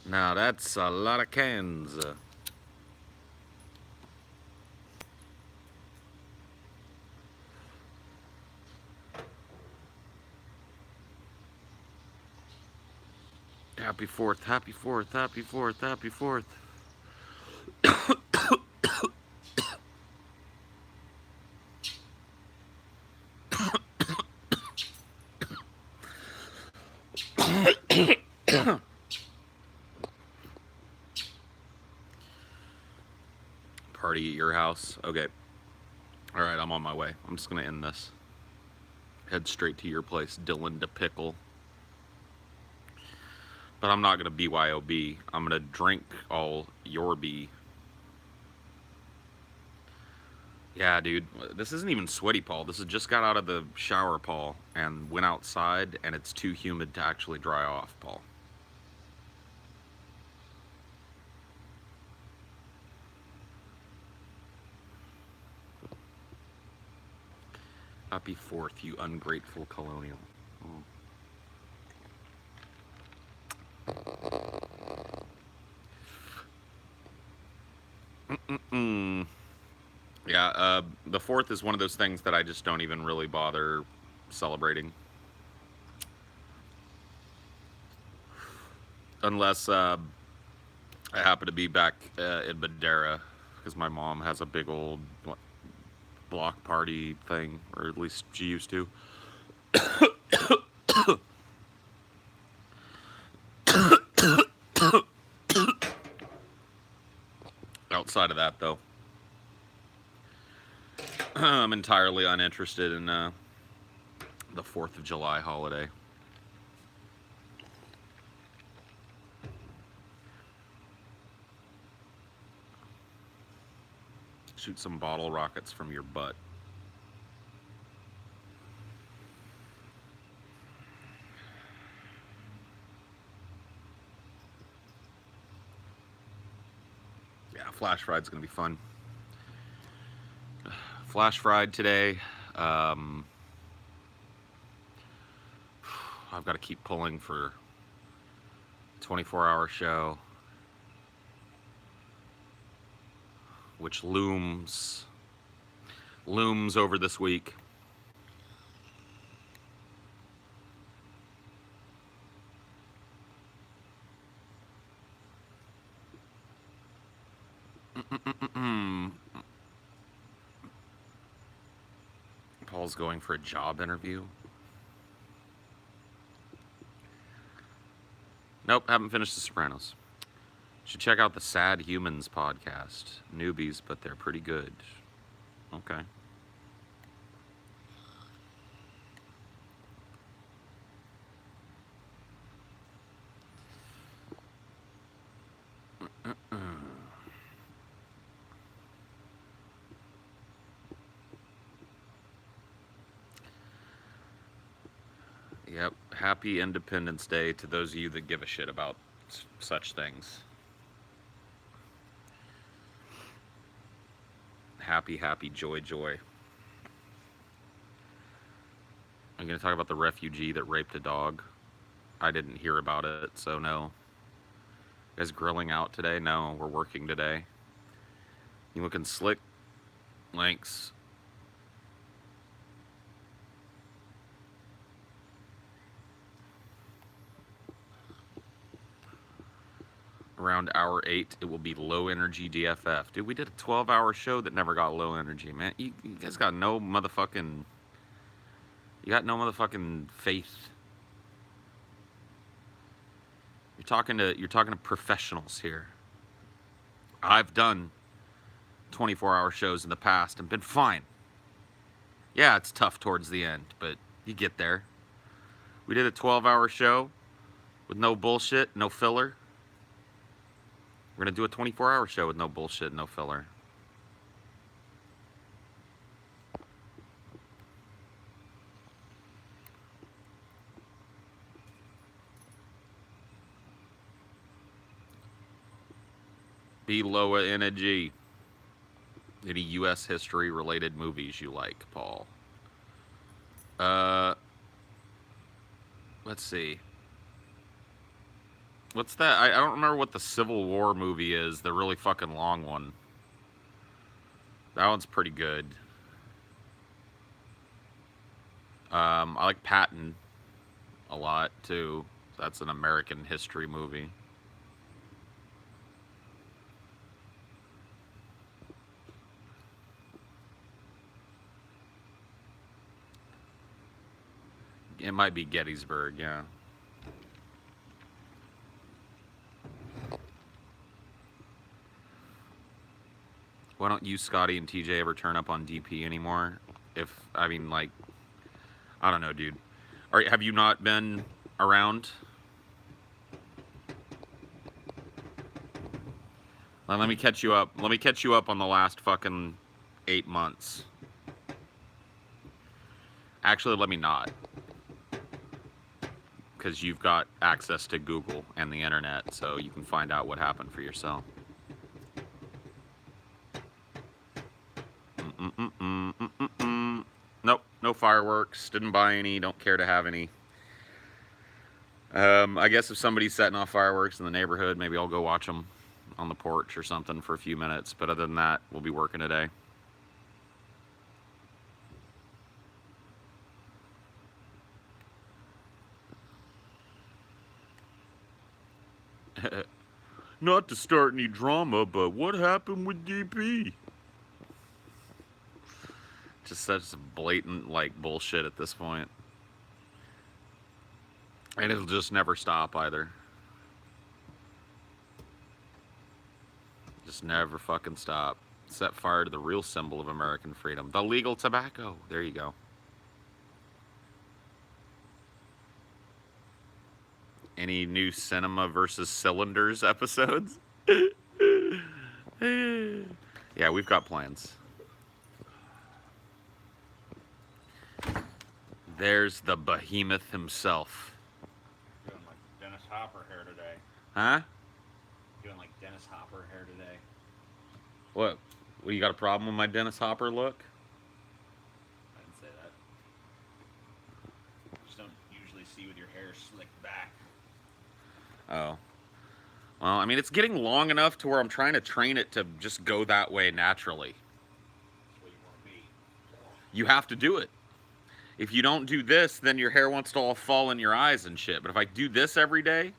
Now that's a lot of cans. Happy 4th, happy 4th, happy 4th, happy 4th. Party at your house. Okay. All right, I'm on my way. I'm just going to end this. Head straight to your place, Dylan to Pickle. But I'm not going to BYOB. I'm going to drink all your B. Yeah, dude. This isn't even sweaty, Paul. This is just got out of the shower, Paul, and went outside, and it's too humid to actually dry off, Paul. Happy 4th, you ungrateful colonial. Mm. Yeah, the 4th is one of those things that I just don't even really bother celebrating. Unless I happen to be back in Madeira, because my mom has a big old block party thing, or at least she used to. Outside of that, though, I'm entirely uninterested in the 4th of July holiday. Shoot some bottle rockets from your butt. Yeah, Flash Fride's gonna be fun. Flash Fried today. Um, I've got to keep pulling for 24-hour show, which looms over this week. Paul's going for a job interview. Nope, haven't finished The Sopranos. Should check out the Sad Humans podcast. Newbies, but they're pretty good. Okay. Yep. Happy Independence Day to those of you that give a shit about such things. Happy, happy, joy, joy. I'm going to talk about the refugee that raped a dog. I didn't hear about it, so no. You guys grilling out today? No, we're working today. You looking slick? Links. Around hour 8, it will be low energy DFF. Dude, we did a 12-hour show that never got low energy, man. You guys got no motherfucking... You got no motherfucking faith. You're talking to professionals here. I've done 24-hour shows in the past and been fine. Yeah, it's tough towards the end, but you get there. We did a 12-hour show with no bullshit, no filler. We're going to do a 24-hour show with no bullshit, no filler. Be low energy. Any U.S. history related movies you like, Paul? Let's see. What's that? I don't remember what the Civil War movie is. The really fucking long one. That one's pretty good. I like Patton a lot too. That's an American history movie. It might be Gettysburg, yeah. Why don't you, Scotty, and TJ ever turn up on DP anymore? If I mean, like, I don't know, dude. Have you not been around? Let me catch you up. Let me catch you up on the last fucking 8 months. Actually, let me not. Because you've got access to Google and the internet, so you can find out what happened for yourself. Nope, no fireworks. Didn't buy any. Don't care to have any. I guess if somebody's setting off fireworks in the neighborhood, maybe I'll go watch them on the porch or something for a few minutes. But other than that, we'll be working today. Not to start any drama, but what happened with DP? Just such blatant, like, bullshit at this point. And it'll just never stop either. Just never fucking stop. Set fire to the real symbol of American freedom. The legal tobacco. There you go. Any new Cinema versus Cylinders episodes? Yeah, we've got plans. There's the behemoth himself. Doing like Dennis Hopper hair today. Huh? Doing like Dennis Hopper hair today. What? Well, you got a problem with my Dennis Hopper look? I didn't say that. Just don't usually see with your hair slicked back. Oh. Well, I mean, it's getting long enough to where I'm trying to train it to just go that way naturally. That's what you want to be. You have to do it. If you don't do this, then your hair wants to all fall in your eyes and shit. But if I do this every day,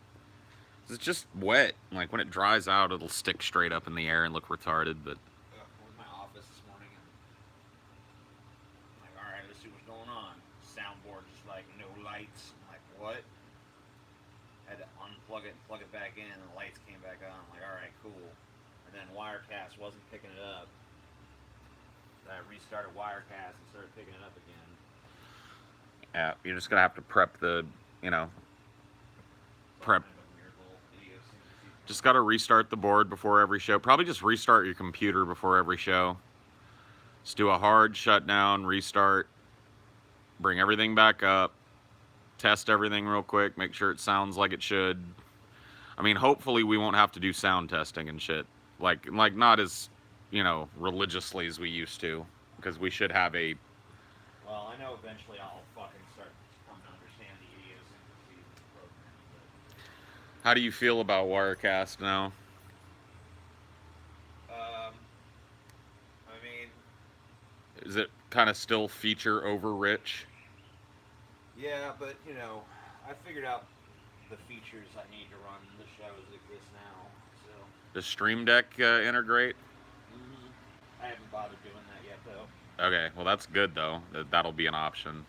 it's just wet. Like when it dries out, it'll stick straight up in the air and look retarded. But I was in my office this morning and I'm like, all right, let's see what's going on. Soundboard just like no lights. I'm like, what? Had to unplug it and plug it back in, and the lights came back on. I'm like, all right, cool. And then Wirecast wasn't picking it up. So I restarted Wirecast and started picking it up again. yeah, you're just gonna have to prep the, prep. Just gotta restart the board before every show. Probably just restart your computer before every show. Just do a hard shutdown, restart, bring everything back up, test everything real quick, make sure it sounds like it should. I mean, hopefully we won't have to do sound testing and shit. Like not as, religiously as we used to, because we should have a. Well, I know eventually I'll fucking start coming to understand the idiosyncrasies of the program. But How do you feel about Wirecast now? I mean, Is it kind of still feature over rich? yeah, but I figured out the features I need to run the shows exist now. So Does Stream Deck integrate? I haven't bothered doing that yet, though. Okay, well that's good though. That'll be an option.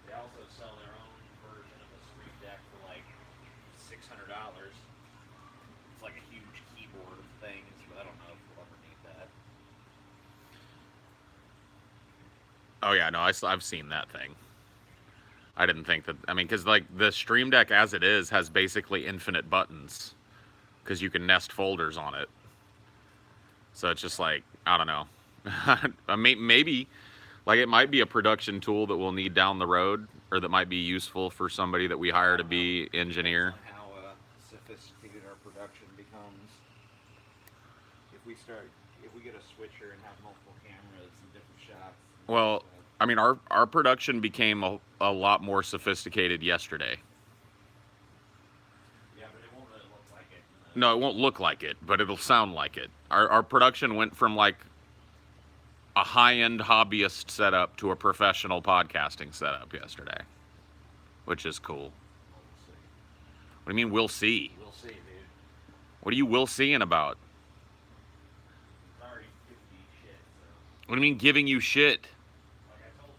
They also sell their own version of a Stream Deck for like $600. It's like a huge keyboard of things, but I don't know if we'll ever need that. Oh yeah, no, I've seen that thing. I didn't think that. I mean, because like the Stream Deck as it is has basically infinite buttons, because you can nest folders on it. So it's just like I don't know. I mean, maybe like it might be a production tool that we'll need down the road, or that might be useful for somebody that we hire to be engineer. Depends on how sophisticated our production becomes. If we get a switcher and have multiple cameras and different shots. Well, I mean, our production became a lot more sophisticated yesterday. Yeah, but it won't really look No, it won't look like it, but it'll sound like it. Our production went from like a high-end hobbyist setup to a professional podcasting setup yesterday, which is cool. Well, we'll see. What do you mean we'll see? We'll see, dude. What are you will seeing about? It's already 50 shit, so. What do you mean giving you shit? Like I told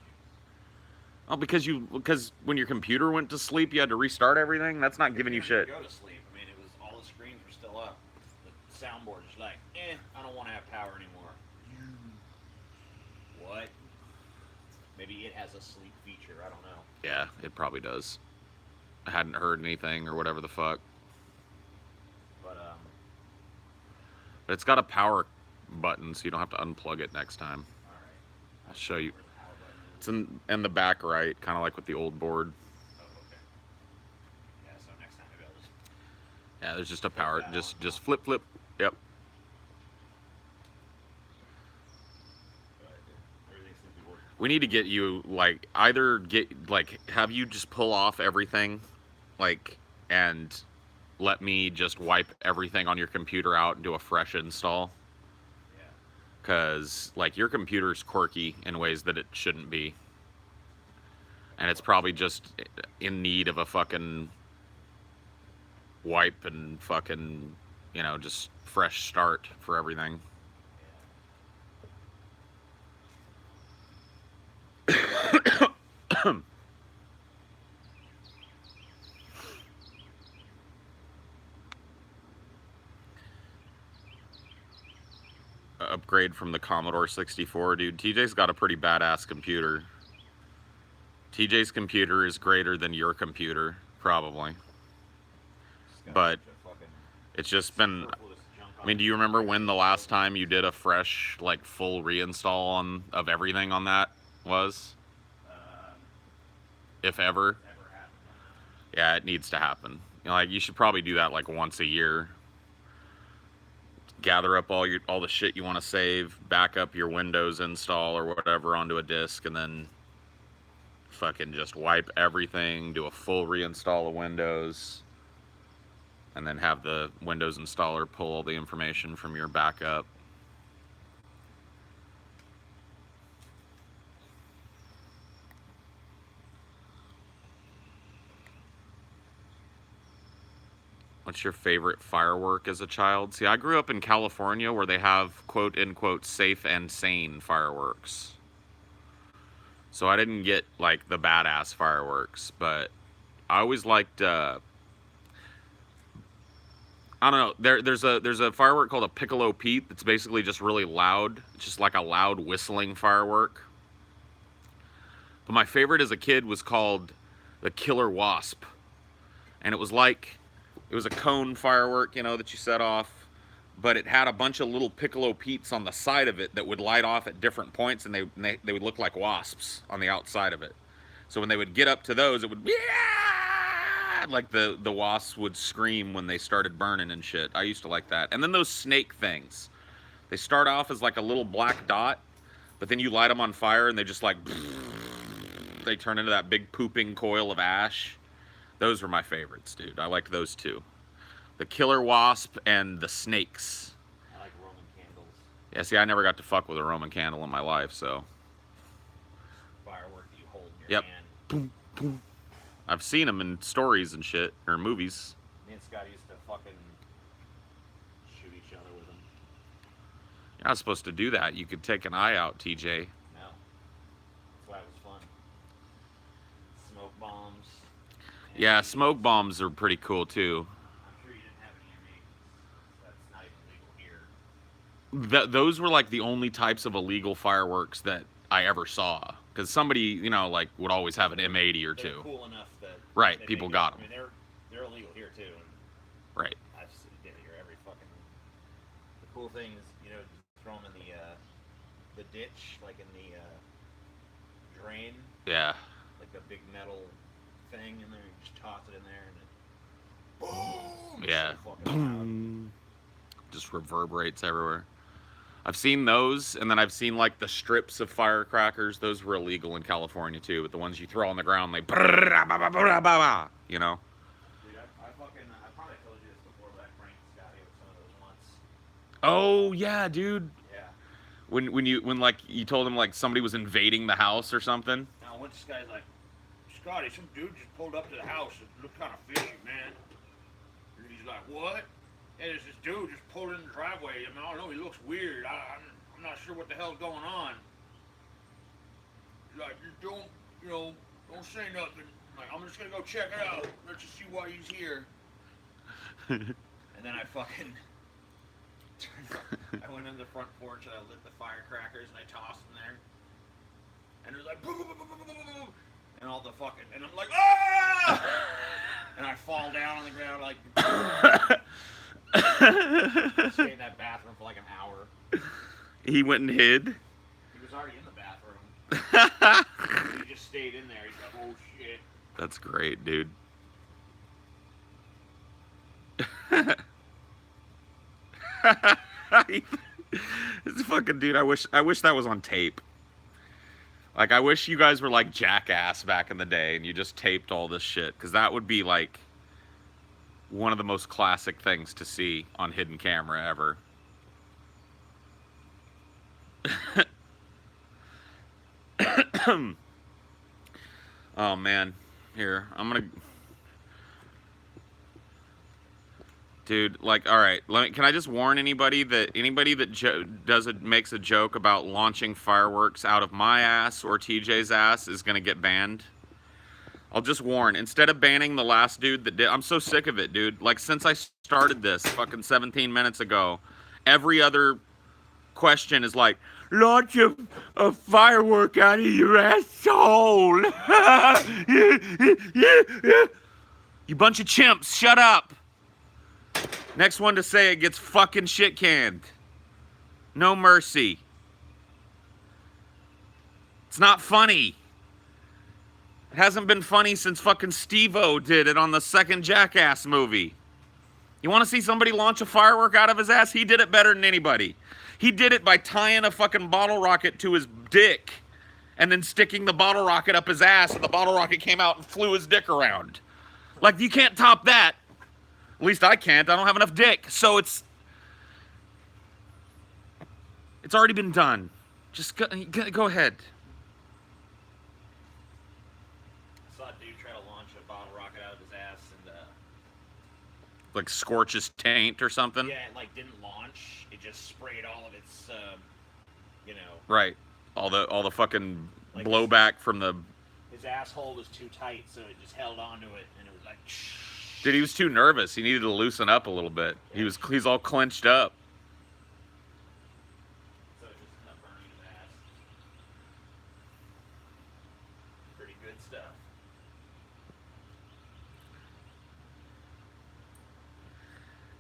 you. Oh, because when your computer went to sleep, you had to restart everything. That's not giving you shit. Go to sleep. I mean, it was all the screens were still up. The soundboard is like, I don't want to have power anymore. What? Maybe it has a sleep feature. I don't know. Yeah, it probably does. I hadn't heard anything or whatever the fuck. But it's got a power button, so you don't have to unplug it next time. All right. I'll show you. Where the power button is. It's in the back right, kind of like with the old board. Oh, okay. Yeah. So next time maybe I'll just. Yeah, there's just a power. Just flip. Yep. Everything seems to be working. We need to get you have you just pull off everything, and let me just wipe everything on your computer out and do a fresh install. Yeah. Cause your computer's quirky in ways that it shouldn't be, and it's probably just in need of a fucking wipe and fucking just fresh start for everything. Upgrade from the Commodore 64, dude. TJ's got a pretty badass computer. TJ's computer is greater than your computer, probably. But it's just been. I mean, do you remember when the last time you did a fresh, full reinstall of everything on that was? If ever. Yeah, it needs to happen. You should probably do that once a year. Gather up all the shit you want to save, back up your Windows install or whatever onto a disk, and then fucking just wipe everything, do a full reinstall of Windows, and then have the Windows installer pull all the information from your backup. What's your favorite firework as a child? See, I grew up in California where they have quote unquote safe and sane fireworks. So I didn't get the badass fireworks, but I always liked I don't know. There's a firework called a Piccolo Pete that's basically just really loud. It's just like a loud whistling firework. But my favorite as a kid was called the Killer Wasp. And it was a cone firework, that you set off, but it had a bunch of little Piccolo Petes on the side of it that would light off at different points, and they would look like wasps on the outside of it. So when they would get up to those, it would the wasps would scream when they started burning and shit. I used to like that. And then those snake things. They start off as a little black dot, but then you light them on fire and they just they turn into that big pooping coil of ash. Those were my favorites, dude. I liked those two. The Killer Wasp and the snakes. I like Roman candles. Yeah, see, I never got to fuck with a Roman candle in my life, so. Firework that you hold in your hand. Boom, boom. I've seen them in stories and shit, or movies. Me and Scott used to fucking shoot each other with them. You're not supposed to do that. You could take an eye out, TJ. No. That's why it was fun. Smoke bombs. Yeah, smoke bombs are pretty cool, too. I'm sure you didn't have any of me. That's not even legal here. Those were the only types of illegal fireworks that I ever saw. Because somebody, would always have an M80 or two. They're cool enough that right, people got them. I mean, they're illegal here too. And right. I've did it here every fucking. The cool thing is, you throw them in the ditch, in the drain. Yeah. Like a big metal thing in there. You just toss it in there and it. Boom. Yeah. So boom. Just reverberates everywhere. I've seen those, and then I've seen the strips of firecrackers. Those were illegal in California too, but the ones you throw on the ground, Dude, I probably told you this before, but I pranked Scotty. Oh yeah, dude. Yeah. When like you told him like somebody was invading the house or something. Now, once this guy's like, Scotty, some dude just pulled up to the house. It looked kind of fishy, man. And he's like, what? Yeah, there's this dude just pulled in the driveway. I mean, I don't know. He looks weird. I'm not sure what the hell's going on. He's like, just don't say nothing. I'm like, I'm just gonna go check it out. Let's just see why he's here. And then I fucking I went in the front porch and I lit the firecrackers and I tossed them there. And it was like, boom, boom, boom, boom, boom, boom, and all the fucking, and I'm like, ah! And I fall down on the ground like, stay in that bathroom for like an hour. He went and hid. He was already in the bathroom. He just stayed in there. He's like, oh shit. That's great, dude. This fucking dude. I wish that was on tape. Like, I wish you guys were like Jackass back in the day and you just taped all this shit, because that would be like one of the most classic things to see on hidden camera ever. Oh man, here I'm gonna, dude. Like, all right, can I just warn anybody that makes a joke about launching fireworks out of my ass or TJ's ass is gonna get banned? I'll just warn. Instead of banning the last dude that did, I'm so sick of it, dude. Like, since I started this fucking 17 minutes ago, every other question is like, launch a firework out of your asshole. You bunch of chimps, shut up. Next one to say it gets fucking shit canned. No mercy. It's not funny. It hasn't been funny since fucking Steve-O did it on the second Jackass movie. You want to see somebody launch a firework out of his ass? He did it better than anybody. He did it by tying a fucking bottle rocket to his dick and then sticking the bottle rocket up his ass, and the bottle rocket came out and flew his dick around. Like, you can't top that. At least I can't. I don't have enough dick. So it's already been done. Just go ahead. I saw a dude try to launch a bottle rocket out of his ass and Like scorch his taint or something. yeah, it like didn't launch. It just sprayed all of its Right. All the fucking like blowback from the. his asshole was too tight, so it just held onto it, and it was like. Dude, he was too nervous. He needed to loosen up a little bit. Yeah. He's all clenched up. So it just ended up burning his ass. Pretty good stuff.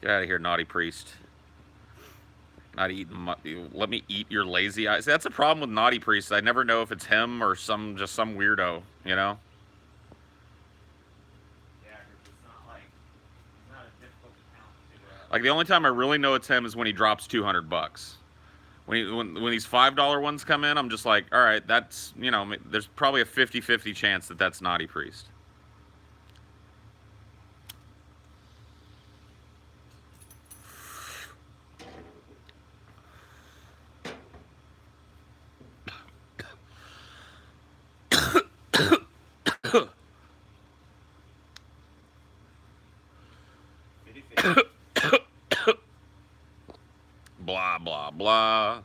Get out of here, naughty priest. Not eating. Let me eat your lazy eyes. That's a problem with naughty priests. I never know if it's him or some weirdo. You know. Yeah, because it's not a difficult account to. Like, the only time I really know it's him is when he drops $200. When these $5 ones come in, I'm just like, all right, that's, there's probably a 50-50 chance that that's naughty priest. Blah, blah, blah.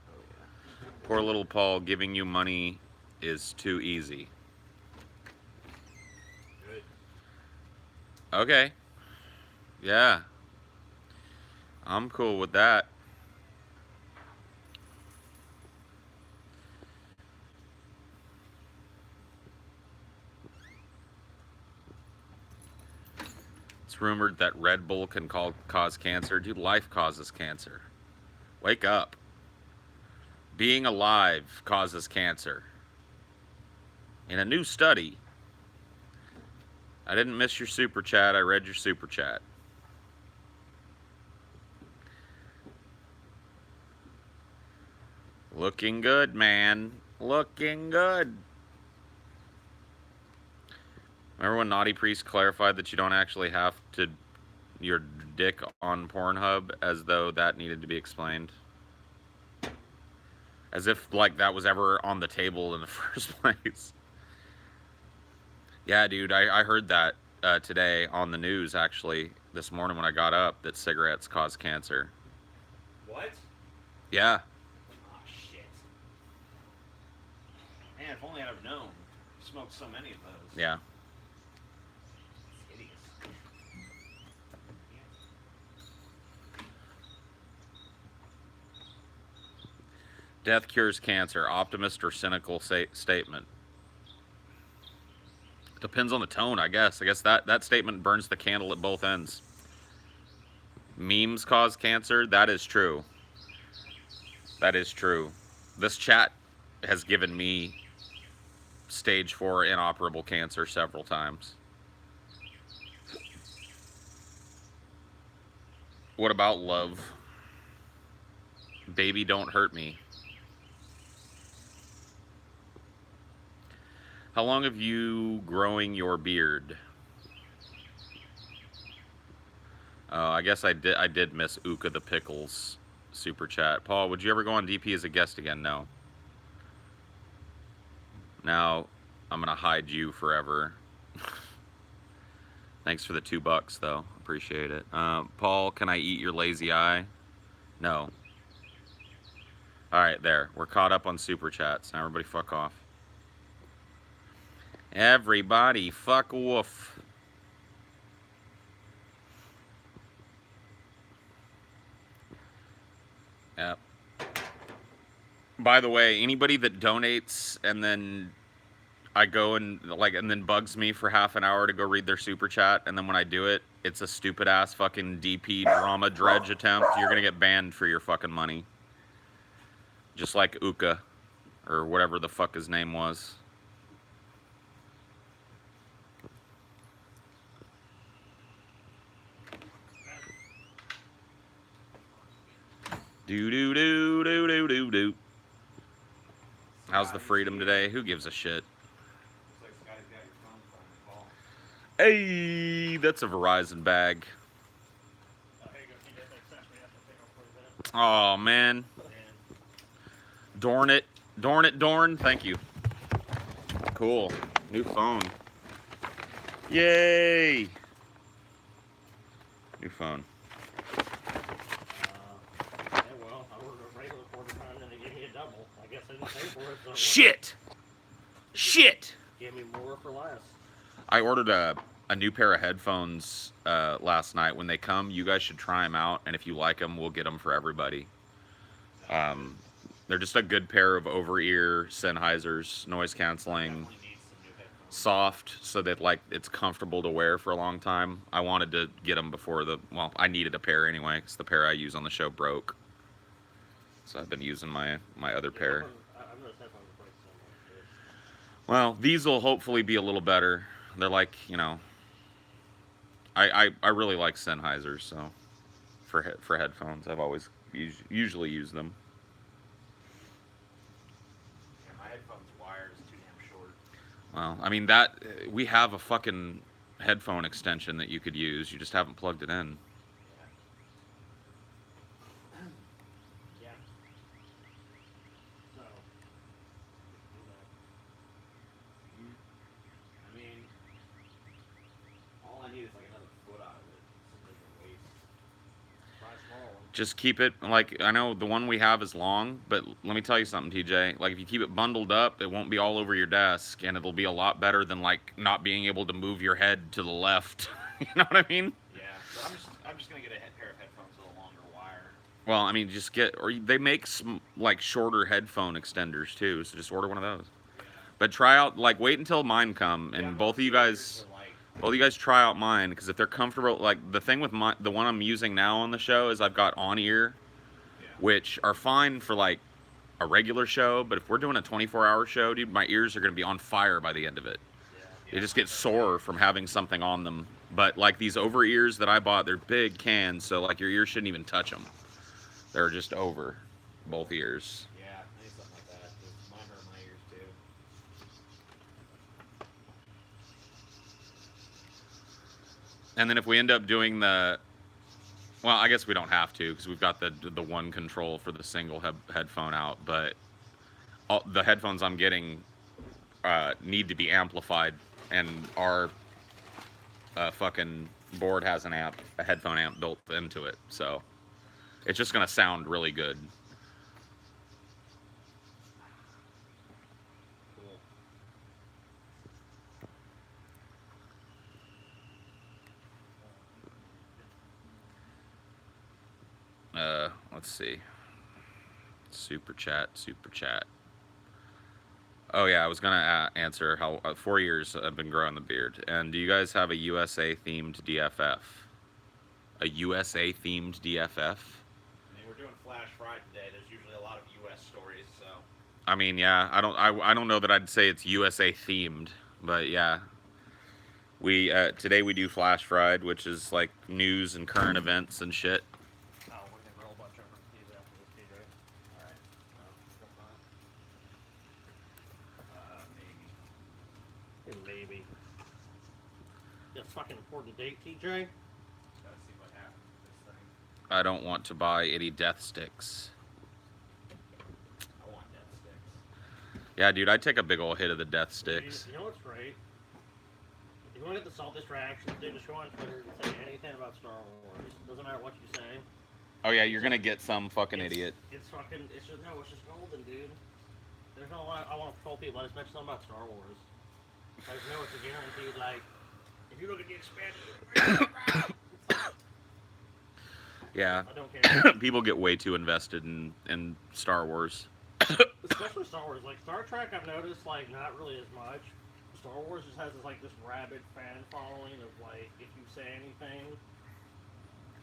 Poor little Paul, giving you money is too easy. Good. Okay. Yeah. I'm cool with that. It's rumored that Red Bull can cause cancer. Dude, life causes cancer. Wake up. Being alive causes cancer. In a new study, I didn't miss your super chat. I read your super chat. Looking good, man. Looking good. Remember when Naughty Priest clarified that you don't actually have to, your dick on Pornhub as though that needed to be explained. As if, like, that was ever on the table in the first place. Yeah, dude, I heard that today on the news, actually, this morning when I got up, that cigarettes cause cancer. What? Yeah. Oh, shit. Man, if only I'd have known. Smoked so many of those. Yeah. It's hideous. Death cures cancer. Optimist or cynical statement? Depends on the tone, I guess. I guess that statement burns the candle at both ends. Memes cause cancer? That is true. That is true. This chat has given me stage 4 inoperable cancer several times. What about love? Baby, don't hurt me. How long have you growing your beard? I guess I did miss Uka the Pickles super chat. Paul, would you ever go on DP as a guest again? No. Now I'm gonna hide you forever. Thanks for the $2 though. Appreciate it. Paul, can I eat your lazy eye? No. All right, there. We're caught up on super chats. Now everybody fuck off. Everybody fuck woof. Yep. By the way, anybody that donates and then I go and then bugs me for half an hour to go read their super chat, and then when I do it, it's a stupid ass fucking DP drama dredge attempt, you're gonna get banned for your fucking money. Just like Uka, or whatever the fuck his name was. Do do do do do do do. How's the freedom today? Who gives a shit? Looks like Scotty's got your phone finally, Paul. Hey, that's a Verizon bag. Oh man. Dorn it. Dorn it, Dorn. Thank you. Cool. New phone. Yay. New phone. Yeah, well, I ordered a regular quarter pound and they gave me a double. I guess I didn't pay for it. So Shit. Shit. Give me more for less. I ordered a new pair of headphones last night. When they come, you guys should try them out, and if you like them, we'll get them for everybody. They're just a good pair of over-ear Sennheisers, noise canceling, soft, so that like it's comfortable to wear for a long time. I wanted to get them before I needed a pair anyway, because the pair I use on the show broke. So I've been using my other pair. I've noticed headphones break so much, dude. Well, these will hopefully be a little better. They're like, I really like Sennheisers, so for headphones, I've always usually used them. Yeah, my headphones wire is too damn short. Well, I mean we have a fucking headphone extension that you could use. You just haven't plugged it in. Yeah. So. I mean, all I need is like another foot out of it. So they can waste. Try small one. Just keep it, like, I know the one we have is long, but let me tell you something, TJ. Like, if you keep it bundled up, it won't be all over your desk, and it'll be a lot better than, like, not being able to move your head to the left. You know what I mean? Yeah, so I'm just gonna get a pair of headphones with a longer wire. Well, I mean, they make some, like, shorter headphone extenders, too, so just order one of those. Yeah. But try out, like, wait until mine come, and Yeah, both of you those guys... are like, Well, you guys try out mine, because if they're comfortable, like, the thing with the one I'm using now on the show is I've got on-ear, yeah. which are fine for, like, a regular show, but if we're doing a 24-hour show, dude, my ears are going to be on fire by the end of it. Yeah. They just get sore from having something on them. But, like, these over-ears that I bought, they're big cans, so, like, your ears shouldn't even touch them. They're just over both ears. Yeah, I need something like that. 'Cause mine hurt my ears too. And then if we end up doing the Well, I guess we don't have to because we've got the one control for the single headphone out. But the headphones I'm getting need to be amplified, and our fucking board has a headphone amp built into it, so it's just gonna sound really good. Cool. Let's see. Super chat, super chat. Oh yeah, I was gonna answer how 4 years I've been growing the beard. And do you guys have a USA themed DFF? A USA themed DFF? I mean, we're doing Flash Friday today. There's usually a lot of U.S. stories, so I mean, yeah, I don't know that I'd say it's USA themed, but yeah. We today we do Flash Fried, which is like news and current events and shit. Oh, we're gonna roll a bunch over these after this, TJ. alright. That's fine. Maybe. Maybe. It's fucking important date, TJ. Gotta see what happens with this thing. I don't want to buy any death sticks. I want death sticks. Yeah, dude, I'd take a big old hit of the death sticks. You know what's great? If you want to get the saltiest reactions, dude, just go on Twitter and say anything about Star Wars. Doesn't matter what you say. Oh yeah, you're gonna get some fucking idiot. It's fucking. It's just no. It's just golden, dude. There's no. I want to troll people. I just mention something about Star Wars. Like, no, it's a guaranteed. Like, if you look at the expansion, Yeah, I don't care. people get way too invested in Star Wars. Especially Star Wars. Like Star Trek, I've noticed like not really as much. Star Wars just has this like this rabid fan following of like if you say anything,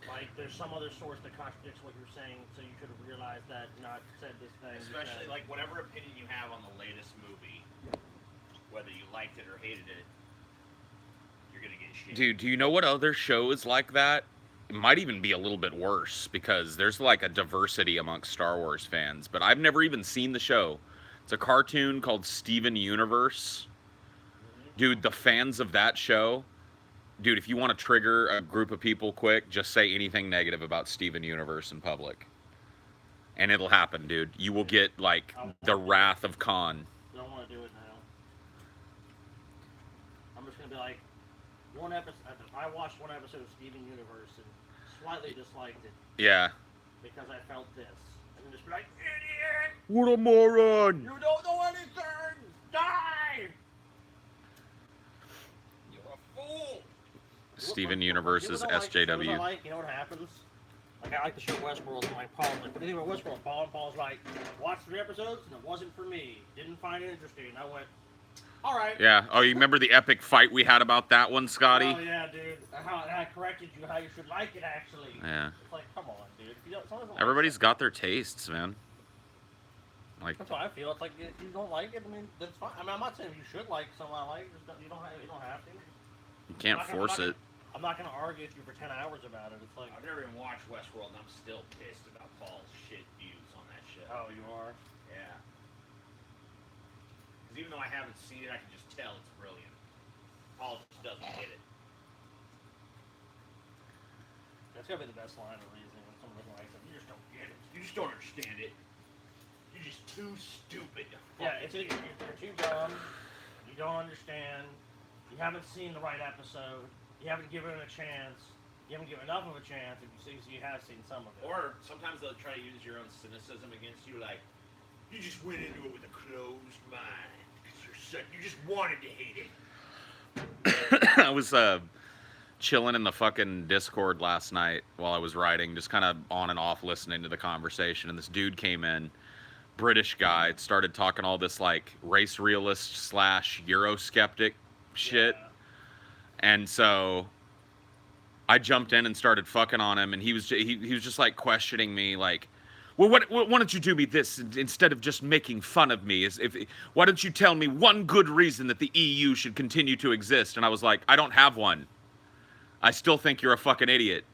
like there's some other source that contradicts what you're saying, so you could have realized that not said this thing. Especially like whatever opinion you have on the latest movie, whether you liked it or hated it, you're gonna get shit. Dude, do you know what other show is like that? It might even be a little bit worse because there's like a diversity amongst Star Wars fans, but I've never even seen the show. It's a cartoon called Steven Universe. Dude, the fans of that show, dude, if you want to trigger a group of people quick, just say anything negative about Steven Universe in public. And it'll happen, dude. You will get like the wrath of Khan. Don't want to do it now. I'm just gonna be like, one episode. I watched one episode of Steven Universe and slightly disliked it Yeah. because I felt this, and then just be like, idiot! What a moron! You don't know anything! Die! You're a fool. Steven Universe is You know what I SJW. like? You know what happens? Like, I like the show Westworld, and like Paul's like, what do you think about Westworld? Paul's like, watched 3 episodes, and it wasn't for me. Didn't find it interesting. I went, all right. Yeah. Oh, you remember the epic fight we had about that one, Scotty? Oh yeah, dude. I corrected you how you should like it, actually. Yeah. It's like, come on, dude. If you don't, someone doesn't Everybody's like got their tastes, man. Like, that's how I feel. It's like if you don't like it, I mean, that's fine. I mean, I'm not saying you should like something I like. You don't have to. you can't force it. I'm not gonna argue with you for 10 hours about it. It's like, I've never even watched Westworld, and I'm still pissed about Paul's shit views on that shit. oh, you are. Yeah. Because even though I haven't seen it, I can just tell it's brilliant. Paul just doesn't get it. That's gotta be the best line of reasoning when someone doesn't like something. You just don't get it. You just don't understand it. You're just too stupid to Yeah, fucking it's either you're too dumb, you don't understand, you haven't seen the right episode, you haven't given it a chance, you haven't given enough of a chance, if you see, so you have seen some of it. Or sometimes they'll try to use your own cynicism against you, like, you just went into it with a closed mind. Because you just wanted to hate it. I was chilling in the fucking Discord last night while I was writing, just kind of on and off listening to the conversation, and this dude came in, British guy, started talking all this like race realist / Eurosceptic shit. Yeah. And so I jumped in and started fucking on him, and he was just like questioning me, like, well, why don't you do me this instead of just making fun of me? Why don't you tell me one good reason that the EU should continue to exist? And I was like, I don't have one. I still think you're a fucking idiot.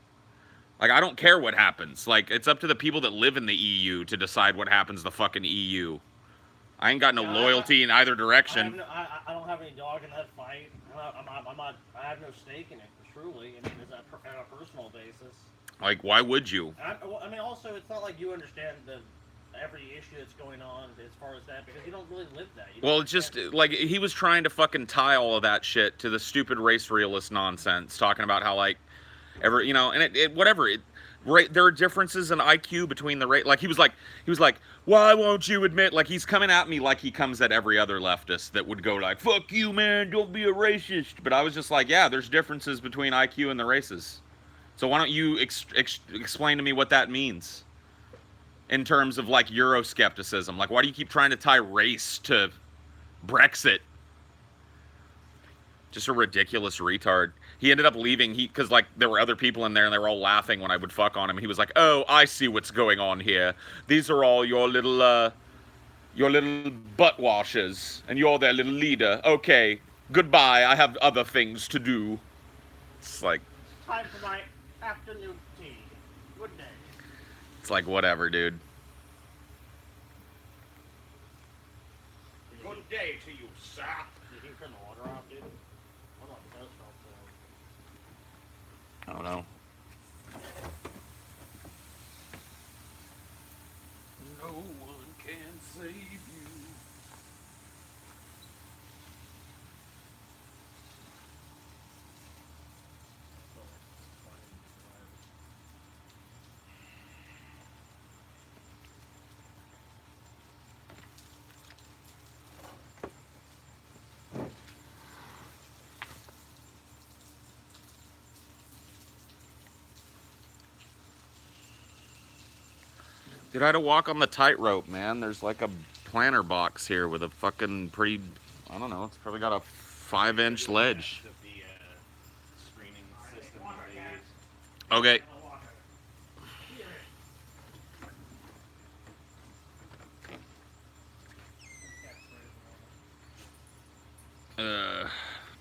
Like, I don't care what happens. Like, it's up to the people that live in the EU to decide what happens to the fucking EU. I ain't got no loyalty in either direction. I don't have any dog in that fight. I have no stake in it, truly. I mean, is that on a personal basis? Like, why would you? Well, I mean, also, it's not like you understand every issue that's going on as far as that because you don't really live that. You don't Well, it's understand. just like he was trying to fucking tie all of that shit to the stupid race realist nonsense, talking about how like and whatever it. Right, there are differences in IQ between the race. Like he was like, why won't you admit? Like he's coming at me like he comes at every other leftist that would go like, fuck you, man, don't be a racist. But I was just like, yeah, there's differences between IQ and the races. So why don't you explain to me what that means in terms of like Euroscepticism? Like, why do you keep trying to tie race to Brexit? Just a ridiculous retard. He ended up leaving. Because like there were other people in there and they were all laughing when I would fuck on him. He was like, "Oh, I see what's going on here. These are all your little butt washers, and you're their little leader. Okay, goodbye. I have other things to do." It's like It's time for my afternoon tea. Good day. it's like whatever, dude. Good day to you, sir. Did you turn the water off, dude? Hold on, the toast fell I don't know. No one can save you. Dude, I had to walk on the tightrope, man. There's like a planter box here with a fucking pretty, I don't know, it's probably got a 5-inch ledge. Of the screening system that they use. Okay.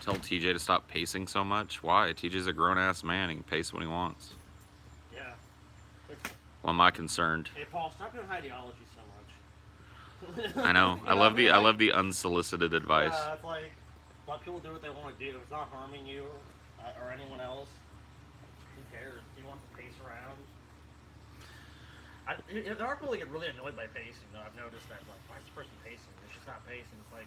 Tell TJ to stop pacing so much. Why? TJ's a grown ass man. He can pace when he wants. Yeah. Well, am I concerned? Hey, Paul, stop doing Highdeology so much. I know. I love the I I love the unsolicited advice. It's like, let people do what they want to do. If it's not harming you or anyone else, who cares? Do you want to pace around? There are people that get really annoyed by pacing, though. I've noticed that, like, why is this person pacing? They're just not pacing. It's like,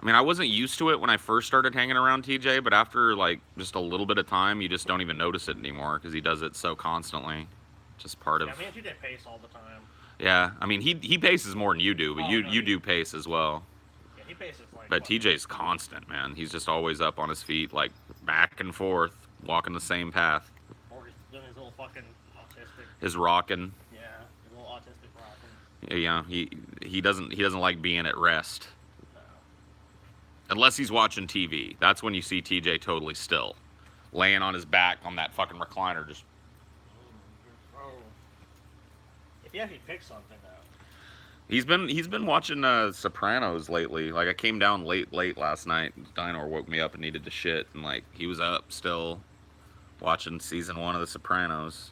I mean, I wasn't used to it when I first started hanging around TJ, but after like just a little bit of time, you just don't even notice it anymore because he does it so constantly. Just part of. yeah, me and TJ pace all the time. Yeah, I mean, he paces more than you do, but Oh, you no, you do pace as well. Yeah, he paces like. But TJ's constant, man. He's just always up on his feet, like back and forth, walking the same path. Or he's doing his little fucking autistic. His rocking. Yeah, his little autistic rocking. Yeah, he doesn't like being at rest. No. Unless he's watching TV. That's when you see TJ totally still. Laying on his back on that fucking recliner just Oh. If you actually pick something though. He's been watching Sopranos lately. Like I came down late last night. Dinor woke me up and needed to shit and like he was up still watching season 1 of the Sopranos.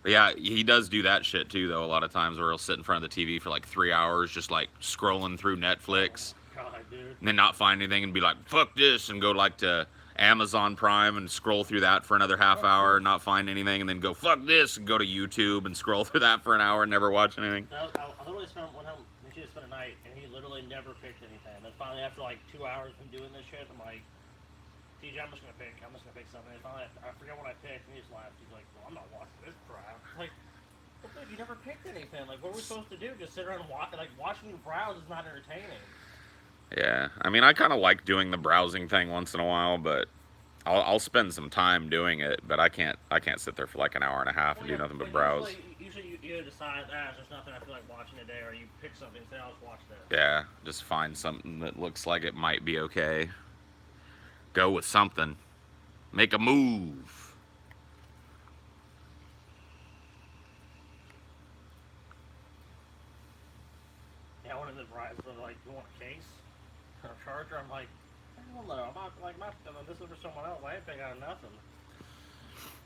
But yeah, he does do that shit too though a lot of times where he'll sit in front of the TV for like 3 hours just like scrolling through Netflix. God, dude. And then not find anything and be like, fuck this, and go like to Amazon Prime and scroll through that for another half hour, not find anything, and then go, fuck this, and go to YouTube and scroll through that for an hour and never watch anything. I literally spent one time, we just spent a night, and he literally never picked anything. And then finally, after like 2 hours of doing this shit, I'm like, TJ, I'm just gonna pick something. And finally, I forget what I picked, and he just laughed. He's like, well, I'm not watching this crap. Like, well, dude, you never picked anything. Like, what are we supposed to do? Just sit around and watch? Like, watching you browse is not entertaining. Yeah, I mean, I kind of like doing the browsing thing once in a while, but I'll spend some time doing it. But I can't sit there for like an hour and a half and do nothing but browse. Usually you decide, there's nothing I feel like watching today, or you pick something and say, I'll just watch this. Yeah, just find something that looks like it might be okay. Go with something. Make a move. Yeah, one of the brides was like, you want a case? Or a charger? I'm like, hell no, I'm not, like, this is for someone else. I ain't picking out nothing.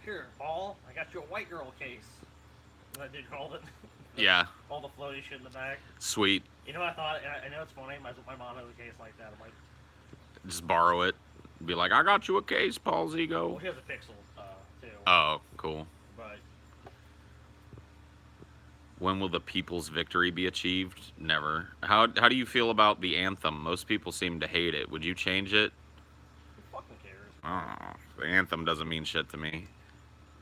Here, Paul, I got you a white girl case. And I did call it. Yeah. All the floaty shit in the back. Sweet. You know what I thought? I know it's funny. My mom has a case like that. I'm like, Just borrow it. Be like, I got you a case, Paul Zigo. well, she has a Pixel, too. Oh, cool. But When will the people's victory be achieved? Never. How do you feel about the anthem? Most people seem to hate it. Would you change it? who fucking cares? Oh, the anthem doesn't mean shit to me.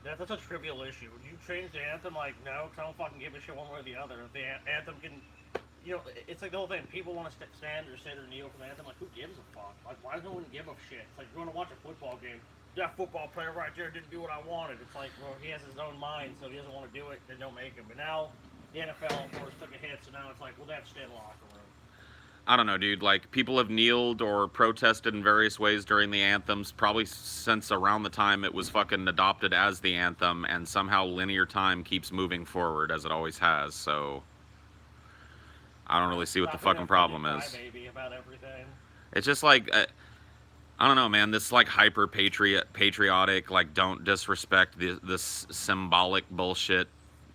That's a trivial issue. Would you change the anthem? Like, no, 'cause I don't fucking give a shit one way or the other. If the anthem can, you know, it's like the whole thing. People want to stand or sit or kneel for the anthem. Like, who gives a fuck? Like, why does no one give a shit? It's like you want to watch a football game. That football player right there didn't do what I wanted. It's like, well, he has his own mind, so if he doesn't want to do it, then don't make him. But now the NFL, of course, took a hit, so now it's like, well, that's stay in the locker room. I don't know, dude. Like, people have kneeled or protested in various ways during the anthems, probably since around the time it was fucking adopted as the anthem, and somehow linear time keeps moving forward as it always has. So I don't really see what the fucking problem is. Baby about everything. It's just like I don't know, man. This like hyper patriotic, like don't disrespect this symbolic bullshit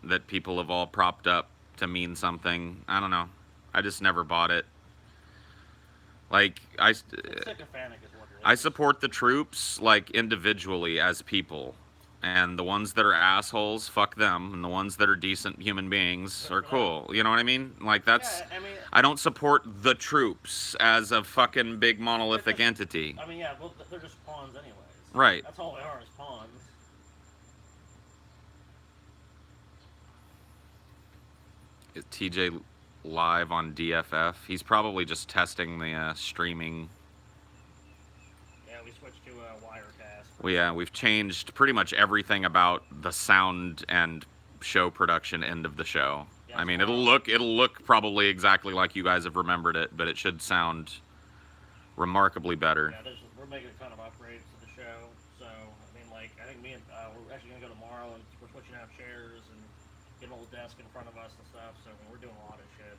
that people have all propped up to mean something. I don't know. I just never bought it. Like It's sycophantic is what it is. I support the troops like individually as people, and the ones that are assholes, fuck them, and the ones that are decent human beings are cool. You know what I mean? Like that's. Yeah, I mean, I don't support the troops as a fucking big monolithic entity. I mean, yeah, well, they're just pawns anyways. Right. That's all they are is pawns. Is TJ live on DFF? He's probably just testing the streaming. Yeah, we switched to Wirecast. Well, yeah, we've changed pretty much everything about the sound and show production end of the show. Yeah, I mean, it'll look probably exactly like you guys have remembered it, but it should sound remarkably better. Yeah, we're making a ton of upgrades to the show. So, I mean, like, I think me and we're actually gonna go tomorrow and we're switching out chairs and get an old desk in front of us and stuff. So, I mean, we're doing a lot of shit.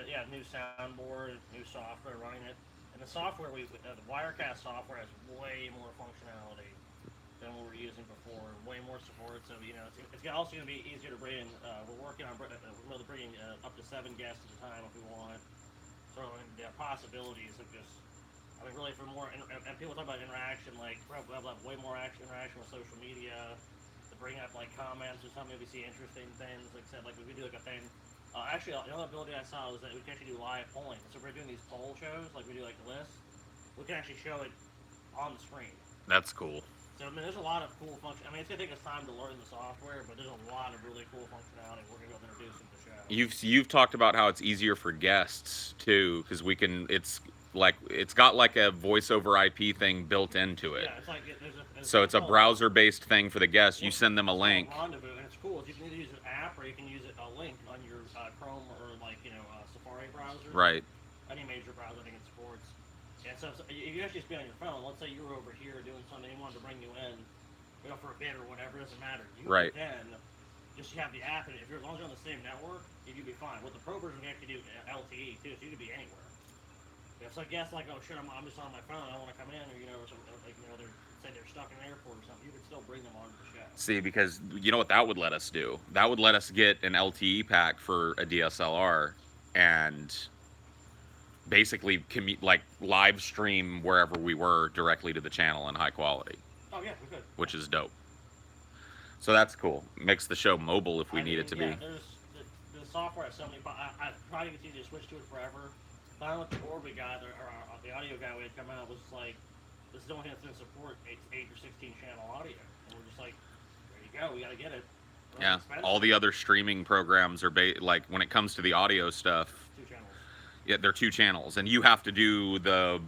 Yeah, new soundboard, new software running it, and the software the Wirecast software has way more functionality than what we were using before, way more support. So you know, it's also going to be easier to bring in. We're working on bringing up to 7 guests at a time if we want. So the possibilities of just, I mean, really for more. And people talk about interaction, like we'll have way more interaction with social media. To bring up like comments or something if we see interesting things. Like said, like we could do like a thing. Actually, another ability I saw was that we can actually do live polling. So if we're doing these poll shows, like we do like lists, we can actually show it on the screen. That's cool. So I mean, there's a lot of cool function. I mean, it's gonna take us time to learn the software, but there's a lot of really cool functionality we're gonna be able to introduce into the show. You've talked about how it's easier for guests too, because we can. It's got like a voice over IP thing built into it. Yeah, it's like So it's a browser-based thing for the guests. You send them a link. Rendezvous, and it's cool. You can either use an app or you can use a link on your Chrome or like Safari browser. Right. Any major browser I think it supports. And so if you actually just be on your phone, let's say you were over here doing something, he wanted to bring you in, for a bid or whatever, it doesn't matter. You right. Then just have the app, and if you're as long as you're on the same network, you'd be fine. With the Pro version, you actually do LTE too, so you could be anywhere. If so, guess like, oh shit, I'm just on my phone, I want to come in, or they're say they're stuck in an airport or something, you could still bring them onto the show. See, because you know what that would let us do? That would let us get an LTE pack for a DSLR and basically like live stream wherever we were directly to the channel in high quality. Oh yeah, we could. Which is dope. So that's cool. Makes the show mobile if we need it to be. There's the software has so many. I probably continue to switch to it forever. Finally, with the board we got, or the audio guy we had come out was like, this is the only thing that's going to support 8 or 16 channel audio. And we're just like, there you go, we got to get it. Yeah, all the other streaming programs are like when it comes to the audio stuff. 2 channels. Yeah, they're 2 channels, and you have to do the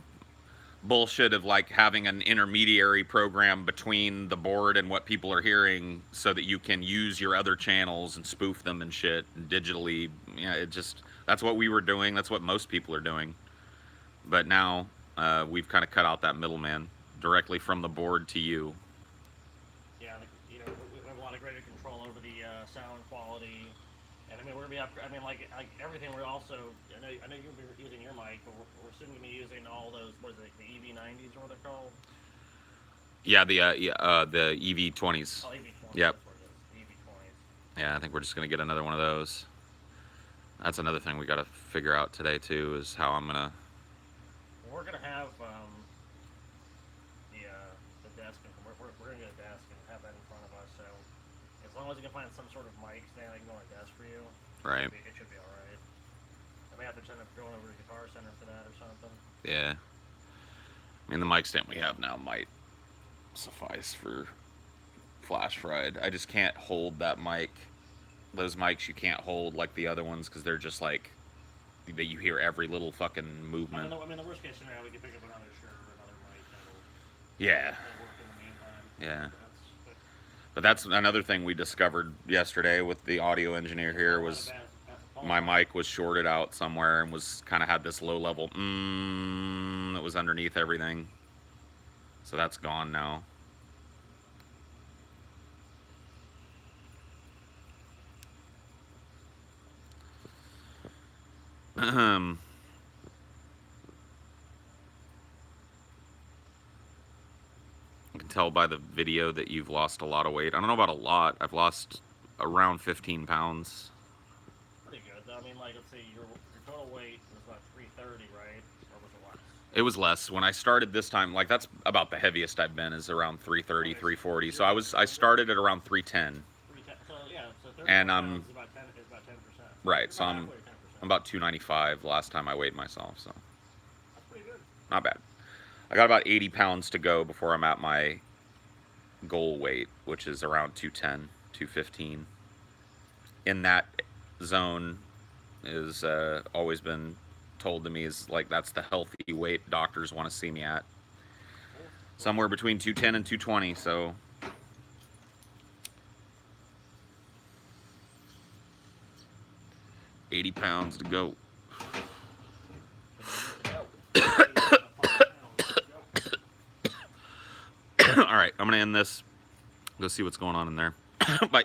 bullshit of like having an intermediary program between the board and what people are hearing, so that you can use your other channels and spoof them and shit and digitally. Yeah, it just that's what we were doing. That's what most people are doing. But now we've kind of cut out that middleman directly from the board to you. Yeah, we have a lot of greater control over the sound quality, and I mean we're gonna be I mean like everything. We're also I know you'll be using your mic, but we're soon gonna be using all those the EV90s or what they're called. Yeah, the EV20s. Oh, EV20s. Yep. EV20s. Yeah, I think we're just gonna get another one of those. That's another thing we got to figure out today too, is how I'm gonna. We're gonna have the long as you can find some sort of mic stand I can go on a desk for you, Right. it should be alright. I may have to end up going over to Guitar Center for that or something. Yeah. I mean, the mic stand we have now might suffice for Flash Fried. I just can't hold that mic. Those mics you can't hold like the other ones because they're just like that you hear every little fucking movement. I mean, the worst case scenario, we can pick up another shirt or another mic that'll Yeah. work in the meantime. Yeah. But But that's another thing we discovered yesterday with the audio engineer here was my mic was shorted out somewhere and was kind of had this low level that was underneath everything. So that's gone now. I can tell by the video that you've lost a lot of weight. I don't know about a lot. I've lost around 15 pounds. pretty good. I mean, like, let's see, your total weight was about 330, right? Or was it less? It was less when I started this time. Like that's about the heaviest I've been is around 330, 340. So I started at around 310. 310. So yeah, so 30 And pounds is about 10%. Right. So About I'm halfway to 10%. about 295 last time I weighed myself. So That's pretty good. not bad. I got about 80 pounds to go before I'm at my goal weight, which is around 210, 215. In that zone is always been told to me is like that's the healthy weight doctors want to see me at. Somewhere between 210 and 220, so 80 pounds to go. All right, I'm gonna end this. Go see what's going on in there. Bye.